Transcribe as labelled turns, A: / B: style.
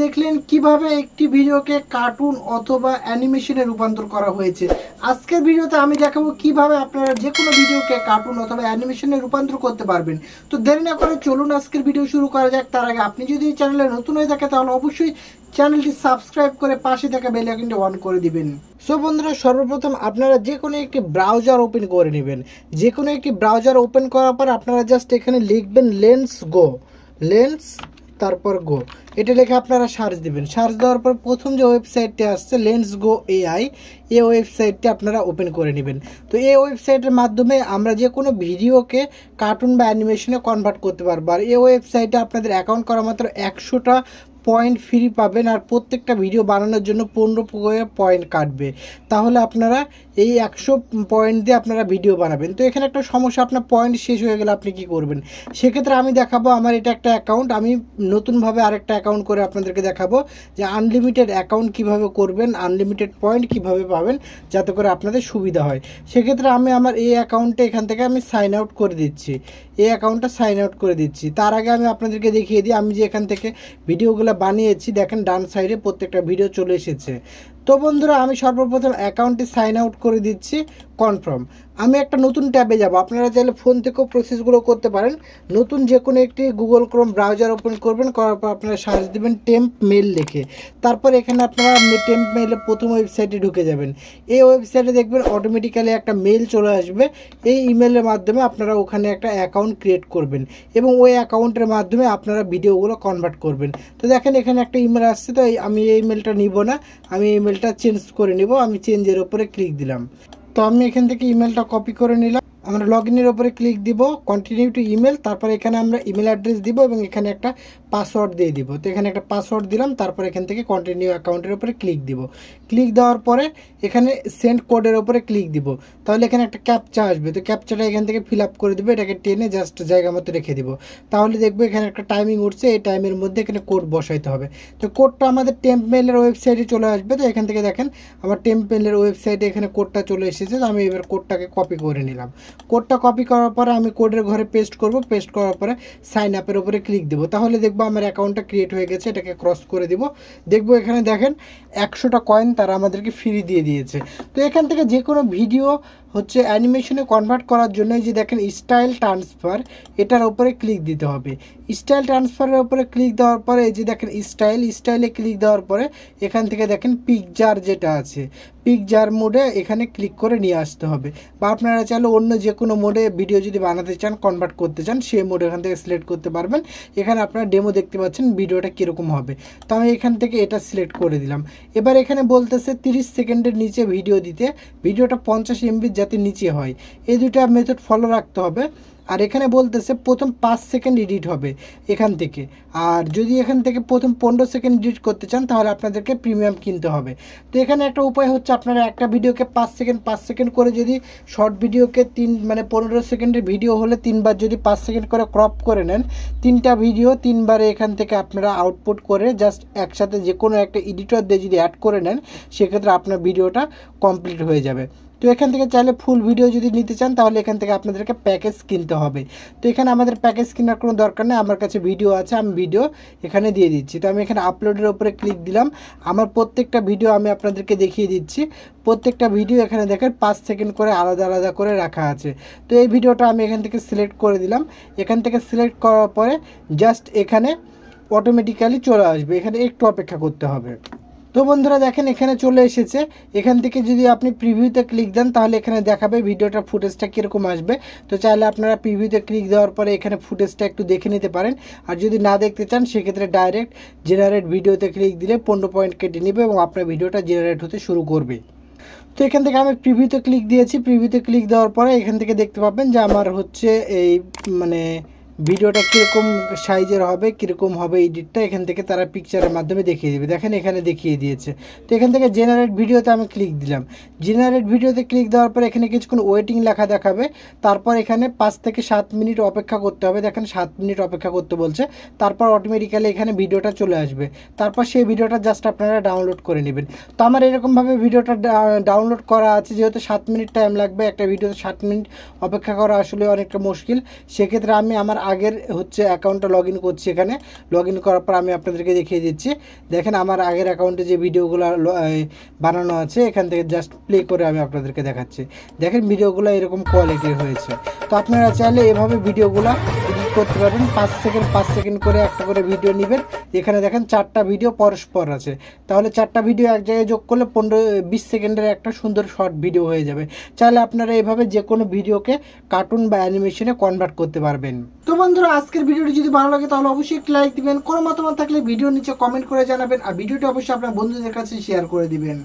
A: দেখলেন কিভাবে একটি ভিডিওকে কার্টুন অথবা অ্যানিমেশনে রূপান্তর করা হয়েছে। আজকের ভিডিওতে আমি দেখাবো কিভাবে আপনারা যে কোনো ভিডিওকে কার্টুন অথবা অ্যানিমেশনে রূপান্তর করতে পারবেন। তো দেরি না করে চলুন আজকের ভিডিও শুরু করা যাক। তার আগে আপনি যদি এই চ্যানেলে নতুন হয়ে থাকে তাহলে অবশ্যই চ্যানেলটি সাবস্ক্রাইব করে পাশে থাকা বেল আইকনটি অন করে দিবেন। সো বন্ধুরা, সর্বপ্রথম আপনারা যে কোনো একটি ব্রাউজার ওপেন করে নেবেন। যে কোনো একটি ব্রাউজার ওপেন করার পর আপনারা জাস্ট এখানে লিখবেন লেন্স তারপর গো, এটা লিখে আপনারা সার্চ দিবেন। সার্চ দেওয়ার পর প্রথম যে ওয়েবসাইটটি আসছে লেন্স গো এআই, এই ওয়েবসাইটটি আপনারা ওপেন করে নেবেন। তো এই ওয়েবসাইটের মাধ্যমে আমরা যে কোনো ভিডিওকে কার্টুন বা অ্যানিমেশনে কনভার্ট করতে পারবো। আর এই ওয়েবসাইটে আপনাদের অ্যাকাউন্ট করা মাত্র 100টা পয়েন্ট ফ্রি পাবেন, আর প্রত্যেকটা ভিডিও বানানোর জন্য 15 করে পয়েন্ট কাটবে। তাহলে আপনারা এই 100 পয়েন্ট দিয়ে আপনারা ভিডিও বানাবেন। তো এখানে একটা সমস্যা, আপনার পয়েন্ট শেষ হয়ে গেলে আপনি কি করবেন? সেক্ষেত্রে আমি দেখাবো, আমার এটা একটা অ্যাকাউন্ট, আমি নতুনভাবে আরেকটা অ্যাকাউন্ট করে আপনাদেরকে দেখাবো যে আনলিমিটেড অ্যাকাউন্ট কিভাবে করবেন, আনলিমিটেড পয়েন্ট কিভাবে পাবেন, যাতে করে আপনাদের সুবিধা হয়। সেক্ষেত্রে আমি আমার এই অ্যাকাউন্টে এখান থেকে আমি সাইন আউট করে দিচ্ছি, এই অ্যাকাউন্টটা সাইন আউট করে দিচ্ছি। তার আগে আমি আপনাদেরকে দেখিয়ে দিই আমি যে এখান থেকে ভিডিওগুলো বানিয়েছি। দেখেন ডান সাইডে প্রত্যেকটা ভিডিও চলে এসেছে। তো বন্ধুরা, আমি সর্বপ্রথম অ্যাকাউন্টটি সাইন আউট করে দিচ্ছি, কনফার্ম। আমি একটা নতুন ট্যাবে যাব, আপনারা চাইলে ফোন থেকেও প্রসেসগুলো করতে পারেন। নতুন যে কোনো একটি গুগল ক্রোম ব্রাউজার ওপেন করবেন, করার পর আপনারা সার্চ দেবেন টেম্প মেল লিখে। তারপর এখানে আপনারা টেম্প মেলে প্রথম ওয়েবসাইটে ঢুকে যাবেন। এই ওয়েবসাইটে দেখবেন অটোমেটিক্যালি একটা মেল চলে আসবে। এই ইমেলের মাধ্যমে আপনারা ওখানে একটা অ্যাকাউন্ট ক্রিয়েট করবেন এবং ওই অ্যাকাউন্টের মাধ্যমে আপনারা ভিডিওগুলো কনভার্ট করবেন। তো দেখেন এখানে একটা ইমেল আসছে, তো আমি এই ইমেলটা নিব না, আমি এই ইমেলটা চেঞ্জ করে নিব। আমি চেঞ্জের উপরে ক্লিক দিলাম। তো আমি এখান থেকে ইমেলটা কপি করে নিলাম। আমরা লগ ইনের উপরে ক্লিক দিব, কন্টিনিউ টু ইমেল। তারপর এখানে আমরা ইমেল অ্যাড্রেস দিব এবং এখানে একটা পাসওয়ার্ড দিয়ে দিব। তো এখানে একটা পাসওয়ার্ড দিলাম। তারপর এখান থেকে কন্টিনিউ অ্যাকাউন্টের উপরে ক্লিক দিব। ক্লিক দেওয়ার পরে এখানে সেন্ড কোডের উপরে ক্লিক দিব। তাহলে এখানে একটা ক্যাপচা আসবে, তো ক্যাপচাটা এখান থেকে ফিল আপ করে দেবে। এটাকে টেনে জাস্ট জায়গা মতো রেখে দিব। তাহলে দেখবো এখানে একটা টাইমিং উঠছে, এই টাইমের মধ্যে এখানে কোড বসাইতে হবে। তো কোডটা আমাদের টেম্প মেলের ওয়েবসাইটে চলে আসবে। তো এখান থেকে দেখেন আমার টেম্প মেলের ওয়েবসাইটে এখানে কোডটা চলে এসেছে। তো আমি এবার কোডটাকে কপি করে নিলাম। কোডটা কপি করার পরে আমি কোডের ঘরে পেস্ট করব। পেস্ট করার পরে সাইন আপের উপরে ক্লিক দেবো। তাহলে দেখবো আমার অ্যাকাউন্টটা ক্রিয়েট হয়ে গেছে। এটাকে ক্রস করে দিব। দেখবো এখানে দেখেন 100টা কয়েন তারা আমাদেরকে ফ্রি দিয়ে দিয়েছে। তো এখান থেকে যে কোনো ভিডিও হচ্ছে অ্যানিমেশনে কনভার্ট করার জন্য যে দেখেন স্টাইল ট্রান্সফার, এটার উপরে ক্লিক দিতে হবে। স্টাইল ট্রান্সফারের উপরে ক্লিক দেওয়ার পরে এই যে দেখেন স্টাইলে ক্লিক দেওয়ার পরে এখান থেকে দেখেন পিকচার যেটা আছে, পিকচার মোডে এখানে ক্লিক করে নিয়ে আসতে হবে। বা আপনারা চাইলে অন্য যে কোনো মোডে ভিডিও যদি বানাতে চান, কনভার্ট করতে চান, সেই মোড এখান থেকে সিলেক্ট করতে পারবেন। এখানে আপনারা ডেমো দেখতে পাচ্ছেন ভিডিওটা কীরকম হবে। তো আমি এখান থেকে এটা সিলেক্ট করে দিলাম। এবার এখানে বলতেছে 30 সেকেন্ডের নিচে ভিডিও দিতে, ভিডিওটা 50 MB যাতে নিচে হয়। এই দুটা মেথড ফলো রাখতে হবে। আর এখানে বলতেছে প্রথম 5 সেকেন্ড এডিট হবে এখান থেকে। আর যদি এখান থেকে প্রথম 15 সেকেন্ড এডিট করতে চান তাহলে আপনাদেরকে প্রিমিয়াম কিনতে হবে। তো এখানে একটা উপায় হচ্ছে, আপনারা একটা ভিডিওকে 5 সেকেন্ড করে, যদি শর্ট ভিডিওকে 15 সেকেন্ডের ভিডিও হলে 3বার যদি 5 সেকেন্ড করে ক্রপ করে নেন, 3টা ভিডিও 3বারে এখান থেকে আপনারা আউটপুট করে জাস্ট একসাথে যে কোনো একটা এডিটর দিয়ে যদি অ্যাড করে নেন, সেক্ষেত্রে আপনার ভিডিওটা কমপ্লিট হয়ে যাবে। তো এখান থেকে চাইলে ফুল ভিডিও যদি নিতে চান তাহলে এখান থেকে আপনাদেরকে প্যাকেজ কিনতে হবে। তো এখানে আমাদের প্যাকেজ কেনার কোনো দরকার নেই, আমার কাছে ভিডিও আছে, আমি ভিডিও এখানে দিয়ে দিচ্ছি। তো আমি এখানে আপলোডের উপরে ক্লিক দিলাম। আমার প্রত্যেকটা ভিডিও আমি আপনাদেরকে দেখিয়ে দিচ্ছি। প্রত্যেকটা ভিডিও এখানে দেখেন 5 সেকেন্ড করে আলাদা আলাদা করে রাখা আছে। তো এই ভিডিওটা আমি এখান থেকে সিলেক্ট করে দিলাম। এখান থেকে সিলেক্ট করার পরে জাস্ট এখানে অটোমেটিক্যালি চলে আসবে, এখানে একটু অপেক্ষা করতে হবে। তো বন্ধুরা দেখেন এখানে চলে এসেছে। এখান থেকে যদি আপনি প্রিভিউতে ক্লিক দেন তাহলে এখানে দেখাবে ভিডিওটা ফুটেজটা কীরকম আসবে। তো চাইলে আপনারা প্রিভিউতে ক্লিক দেওয়ার পরে এখানে ফুটেজটা একটু দেখে নিতে পারেন। আর যদি না দেখতে চান সেক্ষেত্রে ডাইরেক্ট জেনারেট ভিডিওতে ক্লিক দিলে 15 পয়েন্ট কেটে নেবে এবং আপনার ভিডিওটা জেনারেট হতে শুরু করবে। তো এখান থেকে আমি প্রিভিউতে ক্লিক দিয়েছি। প্রিভিউতে ক্লিক দেওয়ার পরে এখান থেকে দেখতে পাবেন যে আমার হচ্ছে এই ভিডিওটা কীরকম সাইজের হবে, কীরকম হবে এডিটটা, এখান থেকে তারা পিকচারের মাধ্যমে দেখিয়ে দেবে। দেখেন এখানে দেখিয়ে দিয়েছে। তো এখান থেকে জেনারেট ভিডিওতে আমি ক্লিক দিলাম। জেনারেট ভিডিওতে ক্লিক দেওয়ার পর এখানে কিছুক্ষণ ওয়েটিং লেখা দেখাবে। তারপর এখানে 5 থেকে 7 মিনিট অপেক্ষা করতে হবে। দেখেন 7 মিনিট অপেক্ষা করতে বলছে। তারপর অটোমেটিক্যালি এখানে ভিডিওটা চলে আসবে। তারপর সেই ভিডিওটা জাস্ট আপনারা ডাউনলোড করে নেবেন। তো আমার এরকমভাবে ভিডিওটা ডাউনলোড করা আছে। যেহেতু 7 মিনিট টাইম লাগবে একটা ভিডিওতে, 7 মিনিট অপেক্ষা করা আসলে অনেকটা মুশকিল। সেক্ষেত্রে আমি আমার আগের হচ্ছে অ্যাকাউন্টটা লগ ইন করছি। এখানে লগ ইন করার পর আমি আপনাদেরকে দেখিয়ে দিচ্ছি। দেখেন আমার আগের অ্যাকাউন্টে যে ভিডিওগুলো বানানো আছে এখান থেকে জাস্ট প্লে করে আমি আপনাদেরকে দেখাচ্ছি। দেখেন ভিডিওগুলো এরকম কোয়ালিটির হয়েছে। তো আপনারা চাইলে এভাবে ভিডিওগুলো এডিট করতে পারবেন। 5 সেকেন্ড করে একটা করে ভিডিও নেবেন। এখানে দেখেন 4টা ভিডিও পরস্পর আছে, তাহলে 4টা ভিডিও এক জায়গায় যোগ করলে 15-20 সেকেন্ডের একটা সুন্দর শর্ট ভিডিও হয়ে যাবে। চাইলে আপনারা এভাবে যে কোনো ভিডিওকে কার্টুন বা অ্যানিমেশনে কনভার্ট করতে পারবেন। তো বন্ধুরা, আজকের ভিডিওটি যদি ভালো লাগে তাহলে অবশ্যই একটি লাইক দিবেন। কোনো মতামত থাকলে ভিডিওর নিচে কমেন্ট করে জানাবেন, আর ভিডিওটি অবশ্যই আপনার বন্ধুদের কাছে শেয়ার করে দিবেন।